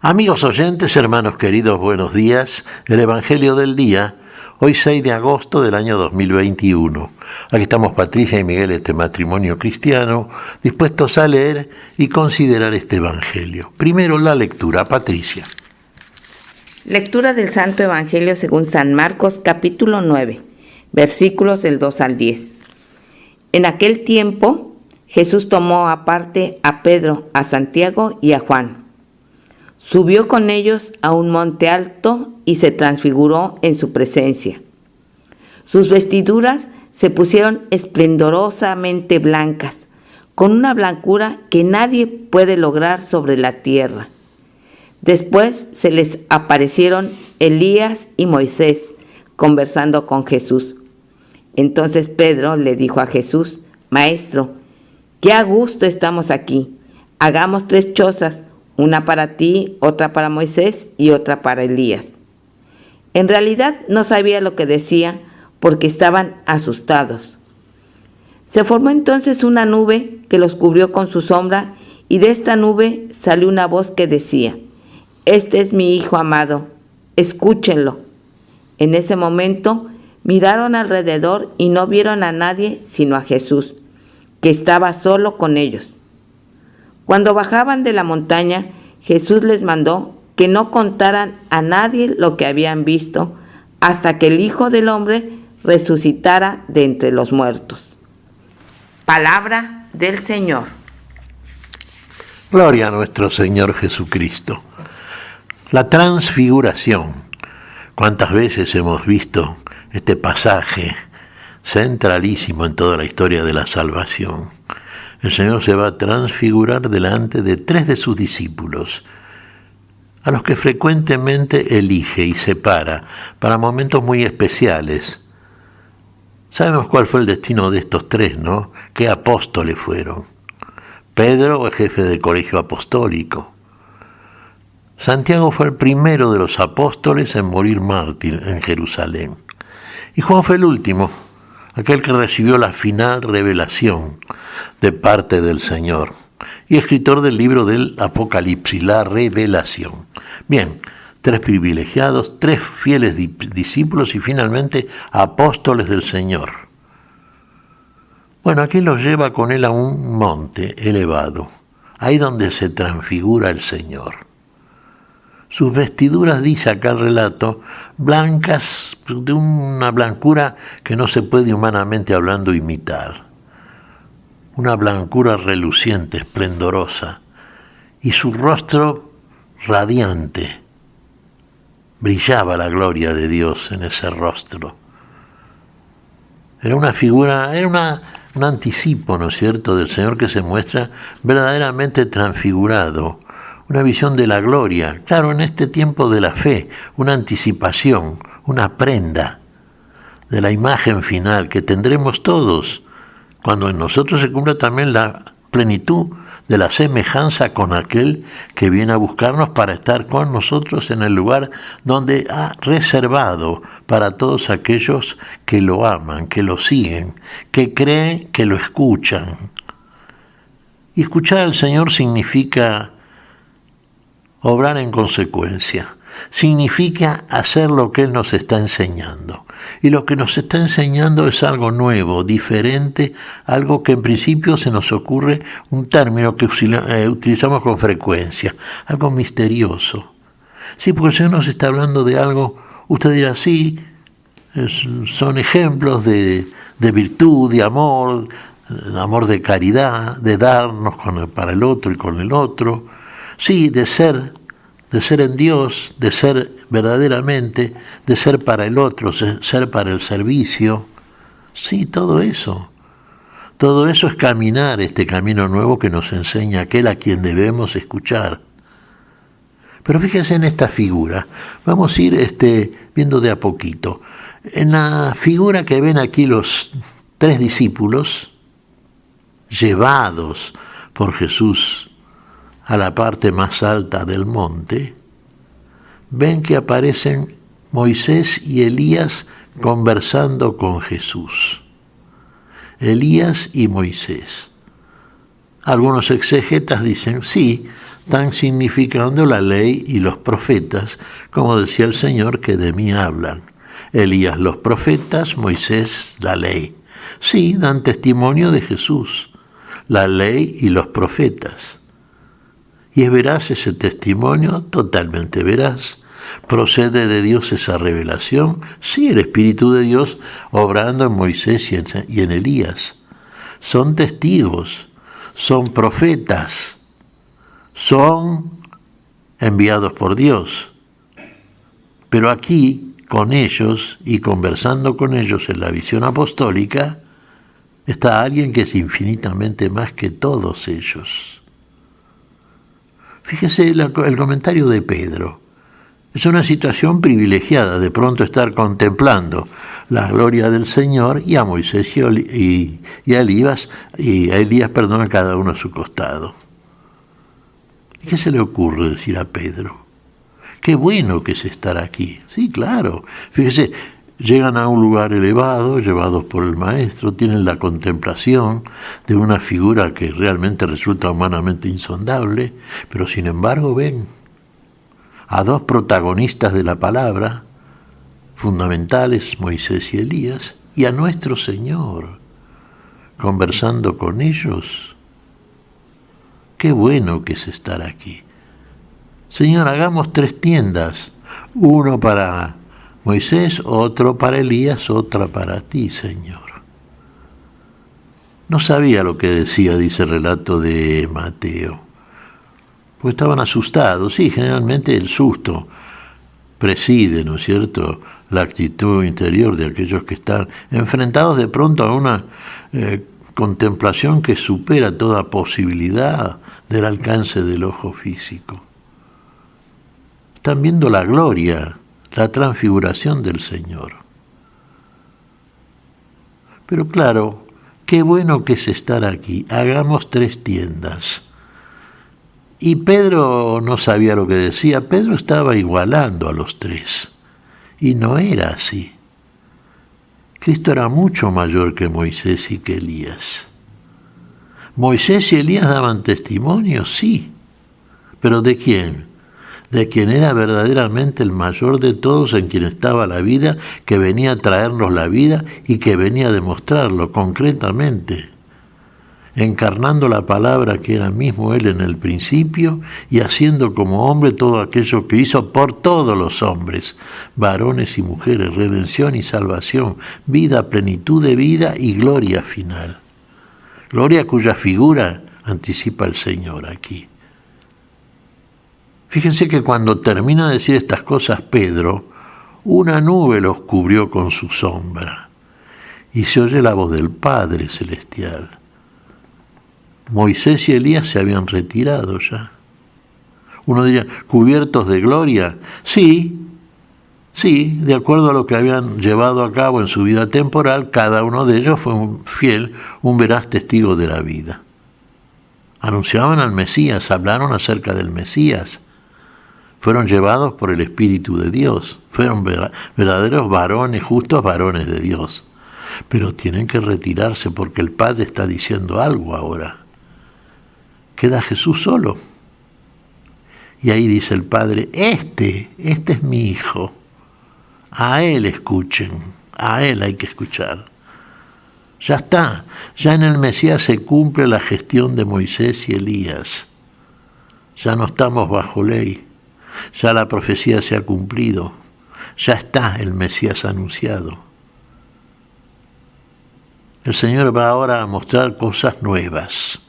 Amigos oyentes, hermanos queridos, buenos días. El Evangelio del día, hoy 6 de agosto del año 2021. Aquí estamos Patricia y Miguel, este matrimonio cristiano, dispuestos a leer y considerar este Evangelio. Primero la lectura, Patricia. Lectura del Santo Evangelio según San Marcos, capítulo 9, versículos del 2 al 10. En aquel tiempo, Jesús tomó aparte a Pedro, a Santiago y a Juan. Subió con ellos a un monte alto y se transfiguró en su presencia. Sus vestiduras se pusieron esplendorosamente blancas, con una blancura que nadie puede lograr sobre la tierra. Después se les aparecieron Elías y Moisés, conversando con Jesús. Entonces Pedro le dijo a Jesús: Maestro, qué a gusto estamos aquí. Hagamos 3 chozas, una para ti, otra para Moisés y otra para Elías. En realidad no sabía lo que decía porque estaban asustados. Se formó entonces una nube que los cubrió con su sombra, y de esta nube salió una voz que decía: Este es mi Hijo amado, escúchenlo. En ese momento miraron alrededor y no vieron a nadie sino a Jesús, que estaba solo con ellos. Cuando bajaban de la montaña, Jesús les mandó que no contaran a nadie lo que habían visto hasta que el Hijo del Hombre resucitara de entre los muertos. Palabra del Señor. Gloria a nuestro Señor Jesucristo. La transfiguración. ¿Cuántas veces hemos visto este pasaje centralísimo en toda la historia de la salvación? El Señor se va a transfigurar delante de 3 de sus discípulos, a los que frecuentemente elige y separa para momentos muy especiales. Sabemos cuál fue el destino de estos 3, ¿no? ¿Qué apóstoles fueron? Pedro, el jefe del colegio apostólico. Santiago fue el primero de los apóstoles en morir mártir en Jerusalén. Y Juan fue el último, aquel que recibió la final revelación de parte del Señor, y escritor del libro del Apocalipsis, la revelación. Bien, 3 privilegiados, 3 fieles discípulos y finalmente apóstoles del Señor. Bueno, aquí los lleva con él a un monte elevado, ahí donde se transfigura el Señor. Sus vestiduras, dice acá el relato, blancas, de una blancura que no se puede humanamente hablando imitar. Una blancura reluciente, esplendorosa, y su rostro radiante. Brillaba la gloria de Dios en ese rostro. Era una figura, un anticipo, ¿no es cierto?, del Señor que se muestra verdaderamente transfigurado. Una visión de la gloria, claro, en este tiempo de la fe, una anticipación, una prenda de la imagen final que tendremos todos, cuando en nosotros se cumpla también la plenitud de la semejanza con aquel que viene a buscarnos para estar con nosotros en el lugar donde ha reservado para todos aquellos que lo aman, que lo siguen, que creen, que lo escuchan. Y escuchar al Señor significa obrar en consecuencia, significa hacer lo que Él nos está enseñando. Y lo que nos está enseñando es algo nuevo, diferente, algo que en principio se nos ocurre, un término que utilizamos con frecuencia, algo misterioso. Sí, porque el Señor nos está hablando de algo, usted dirá, sí, son ejemplos de virtud, de amor de caridad, de darnos para el otro y con el otro. Sí, de ser en Dios, de ser verdaderamente, de ser para el otro, ser para el servicio. Sí, todo eso. Todo eso es caminar este camino nuevo que nos enseña aquel a quien debemos escuchar. Pero fíjense en esta figura. Vamos a ir viendo de a poquito. En la figura que ven aquí los 3 discípulos, llevados por Jesús a la parte más alta del monte, ven que aparecen Moisés y Elías conversando con Jesús. Elías y Moisés. Algunos exegetas dicen, sí, están significando la ley y los profetas, como decía el Señor, que de mí hablan. Elías, los profetas, Moisés, la ley. Sí, dan testimonio de Jesús, la ley y los profetas. ¿Y es veraz ese testimonio? Totalmente veraz. ¿Procede de Dios esa revelación? Sí, el Espíritu de Dios obrando en Moisés y en Elías. Son testigos, son profetas, son enviados por Dios. Pero aquí, con ellos y conversando con ellos en la visión apostólica, está alguien que es infinitamente más que todos ellos. Fíjese el comentario de Pedro. Es una situación privilegiada de pronto estar contemplando la gloria del Señor y a Moisés y a Elías, a cada uno a su costado. ¿Qué se le ocurre decir a Pedro? Qué bueno que es estar aquí. Sí, claro. Fíjese, llegan a un lugar elevado, llevados por el Maestro, tienen la contemplación de una figura que realmente resulta humanamente insondable, pero sin embargo ven a dos protagonistas de la palabra, fundamentales, Moisés y Elías, y a nuestro Señor, conversando con ellos. Qué bueno que es estar aquí. Señor, hagamos 3 tiendas, uno para Moisés, otro para Elías, otra para ti, Señor. No sabía lo que decía, dice el relato de Mateo. Pues estaban asustados. Sí, generalmente el susto preside, ¿no es cierto?, la actitud interior de aquellos que están enfrentados de pronto a una contemplación que supera toda posibilidad del alcance del ojo físico. Están viendo la gloria, la transfiguración del Señor. Pero claro, qué bueno que es estar aquí. Hagamos 3 tiendas. Y Pedro no sabía lo que decía. Pedro estaba igualando a los 3. Y no era así. Cristo era mucho mayor que Moisés y que Elías. Moisés y Elías daban testimonio, sí. ¿Pero de quién? De quien era verdaderamente el mayor de todos, en quien estaba la vida, que venía a traernos la vida y que venía a demostrarlo concretamente, encarnando la palabra que era mismo Él en el principio y haciendo como hombre todo aquello que hizo por todos los hombres, varones y mujeres, redención y salvación, vida, plenitud de vida y gloria final. Gloria cuya figura anticipa el Señor aquí. Fíjense que cuando termina de decir estas cosas Pedro, una nube los cubrió con su sombra y se oye la voz del Padre Celestial. Moisés y Elías se habían retirado ya. Uno diría, ¿cubiertos de gloria? Sí, de acuerdo a lo que habían llevado a cabo en su vida temporal, cada uno de ellos fue un fiel, un veraz testigo de la vida. Anunciaban al Mesías, hablaron acerca del Mesías. Fueron llevados por el Espíritu de Dios, fueron verdaderos varones, justos varones de Dios. Pero tienen que retirarse porque el Padre está diciendo algo ahora. Queda Jesús solo. Y ahí dice el Padre, este es mi Hijo. A Él escuchen, a Él hay que escuchar. Ya está, ya en el Mesías se cumple la gestión de Moisés y Elías. Ya no estamos bajo ley. Ya la profecía se ha cumplido, ya está el Mesías anunciado. El Señor va ahora a mostrar cosas nuevas.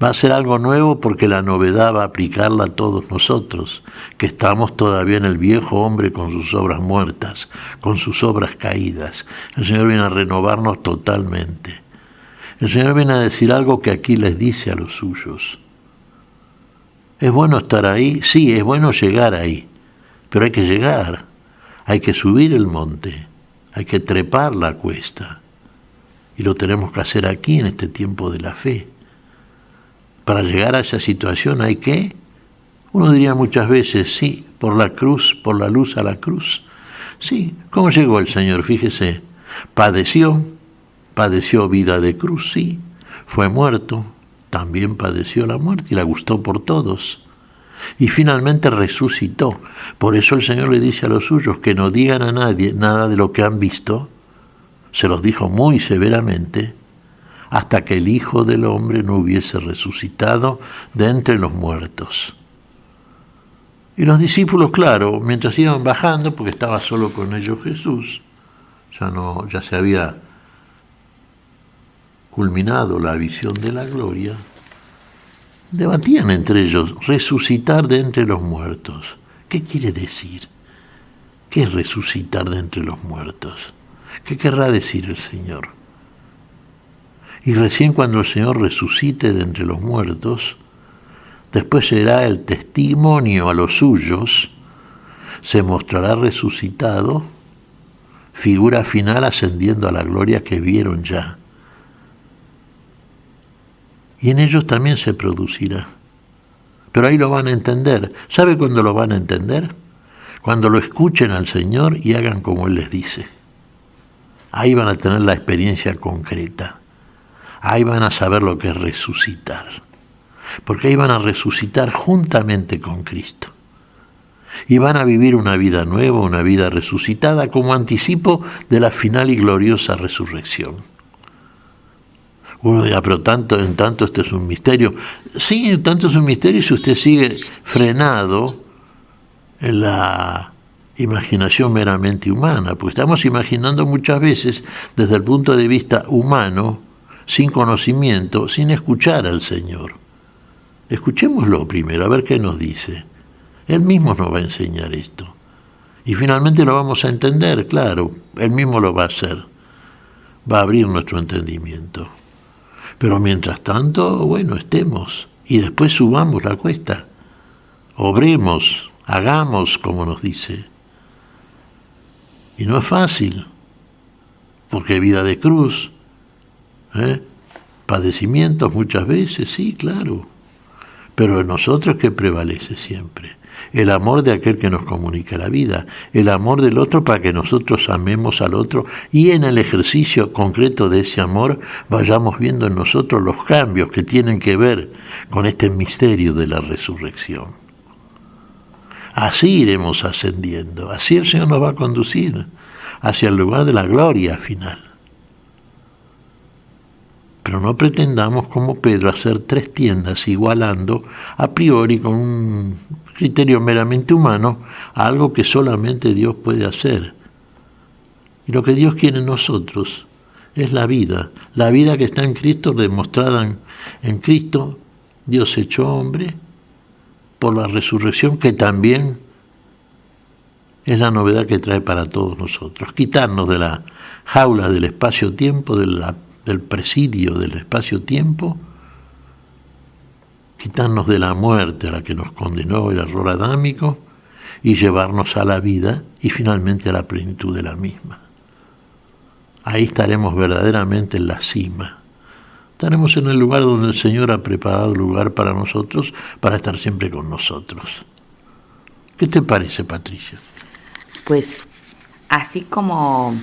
Va a hacer algo nuevo porque la novedad va a aplicarla a todos nosotros, que estamos todavía en el viejo hombre con sus obras muertas, con sus obras caídas. El Señor viene a renovarnos totalmente. El Señor viene a decir algo que aquí les dice a los suyos. ¿Es bueno estar ahí? Sí, es bueno llegar ahí, pero hay que llegar, hay que subir el monte, hay que trepar la cuesta, y lo tenemos que hacer aquí en este tiempo de la fe. Para llegar a esa situación hay que, uno diría muchas veces, sí, por la cruz, por la luz a la cruz. Sí, ¿cómo llegó el Señor? Fíjese, padeció vida de cruz, sí, fue muerto, también padeció la muerte y la gustó por todos. y finalmente resucitó. Por eso el Señor le dice a los suyos que no digan a nadie nada de lo que han visto, se los dijo muy severamente, hasta que el Hijo del Hombre no hubiese resucitado de entre los muertos. Y los discípulos, claro, mientras iban bajando, porque estaba solo con ellos Jesús, ya se había culminado la visión de la gloria, debatían entre ellos, resucitar de entre los muertos. ¿Qué quiere decir? ¿Qué es resucitar de entre los muertos? ¿Qué querrá decir el Señor? Y recién cuando el Señor resucite de entre los muertos, después será el testimonio a los suyos, se mostrará resucitado, figura final ascendiendo a la gloria que vieron ya. Y en ellos también se producirá. Pero ahí lo van a entender. ¿Sabe cuándo lo van a entender? Cuando lo escuchen al Señor y hagan como Él les dice. Ahí van a tener la experiencia concreta. Ahí van a saber lo que es resucitar. Porque ahí van a resucitar juntamente con Cristo. Y van a vivir una vida nueva, una vida resucitada, como anticipo de la final y gloriosa resurrección. Uno dirá, pero en tanto este es un misterio. Sí, en tanto es un misterio si usted sigue frenado en la imaginación meramente humana, porque estamos imaginando muchas veces desde el punto de vista humano, sin conocimiento, sin escuchar al Señor. Escuchémoslo primero, a ver qué nos dice. Él mismo nos va a enseñar esto. Y finalmente lo vamos a entender, claro, Él mismo lo va a hacer. Va a abrir nuestro entendimiento. Pero mientras tanto, bueno, estemos y después subamos la cuesta. Obremos, hagamos como nos dice. Y no es fácil, porque vida de cruz, padecimientos muchas veces, sí, claro. Pero en nosotros, ¿qué prevalece siempre? El amor de aquel que nos comunica la vida, el amor del otro para que nosotros amemos al otro y en el ejercicio concreto de ese amor vayamos viendo en nosotros los cambios que tienen que ver con este misterio de la resurrección. Así iremos ascendiendo, así el Señor nos va a conducir hacia el lugar de la gloria final. Pero no pretendamos, como Pedro, hacer 3 tiendas igualando a priori con un criterio meramente humano a algo que solamente Dios puede hacer. Y lo que Dios quiere en nosotros es la vida que está en Cristo, demostrada en Cristo, Dios hecho hombre, por la resurrección, que también es la novedad que trae para todos nosotros. Quitarnos de la jaula del espacio-tiempo, del presidio del espacio-tiempo, quitarnos de la muerte a la que nos condenó el error adámico y llevarnos a la vida y finalmente a la plenitud de la misma. Ahí estaremos verdaderamente en la cima. Estaremos en el lugar donde el Señor ha preparado lugar para nosotros, para estar siempre con nosotros. ¿Qué te parece, Patricia? Pues así como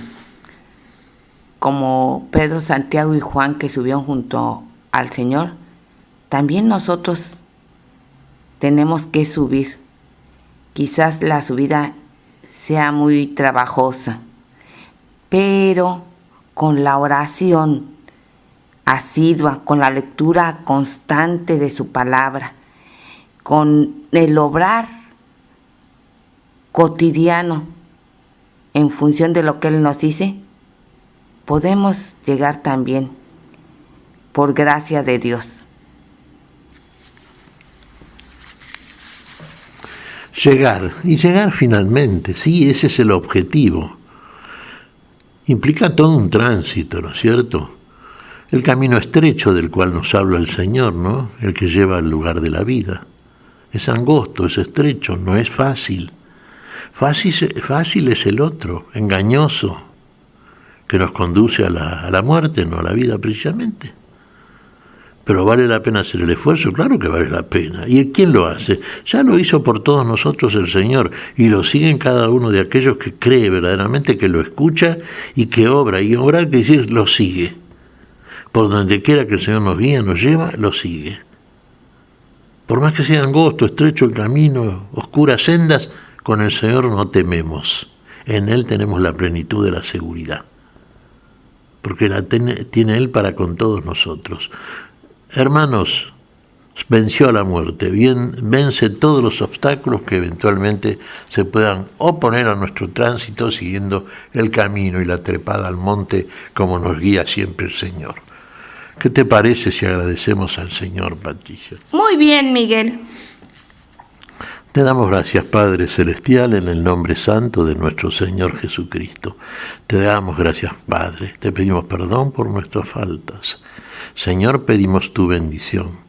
Pedro, Santiago y Juan que subieron junto al Señor, también nosotros tenemos que subir. Quizás la subida sea muy trabajosa, pero con la oración asidua, con la lectura constante de su palabra, con el obrar cotidiano en función de lo que Él nos dice, podemos llegar también por gracia de Dios. Llegar finalmente, sí, ese es el objetivo. Implica todo un tránsito, ¿no es cierto? El camino estrecho del cual nos habla el Señor, ¿no? El que lleva al lugar de la vida. Es angosto, es estrecho, no es fácil. Fácil es el otro, engañoso, que nos conduce a la muerte, no a la vida precisamente. Pero ¿vale la pena hacer el esfuerzo? Claro que vale la pena. ¿Y quién lo hace? Ya lo hizo por todos nosotros el Señor, y lo sigue en cada uno de aquellos que cree verdaderamente, que lo escucha y que obra. Y obrar quiere decir, lo sigue. Por donde quiera que el Señor nos guía, nos lleva, lo sigue. Por más que sea angosto, estrecho el camino, oscuras sendas, con el Señor no tememos. En Él tenemos la plenitud de la seguridad, porque la tiene Él para con todos nosotros. Hermanos, venció a la muerte, vence todos los obstáculos que eventualmente se puedan oponer a nuestro tránsito siguiendo el camino y la trepada al monte como nos guía siempre el Señor. ¿Qué te parece si agradecemos al Señor, Patricia? Muy bien, Miguel. Te damos gracias, Padre Celestial, en el nombre santo de nuestro Señor Jesucristo. Te damos gracias, Padre. Te pedimos perdón por nuestras faltas. Señor, pedimos tu bendición.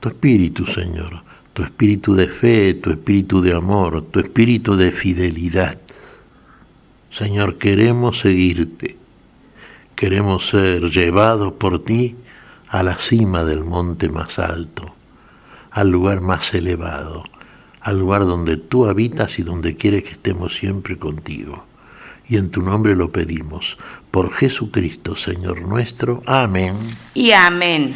Tu espíritu, Señor, tu espíritu de fe, tu espíritu de amor, tu espíritu de fidelidad. Señor, queremos seguirte. Queremos ser llevados por ti a la cima del monte más alto, al lugar más elevado, al lugar donde tú habitas y donde quieres que estemos siempre contigo. Y en tu nombre lo pedimos, por Jesucristo, Señor nuestro. Amén. Y amén.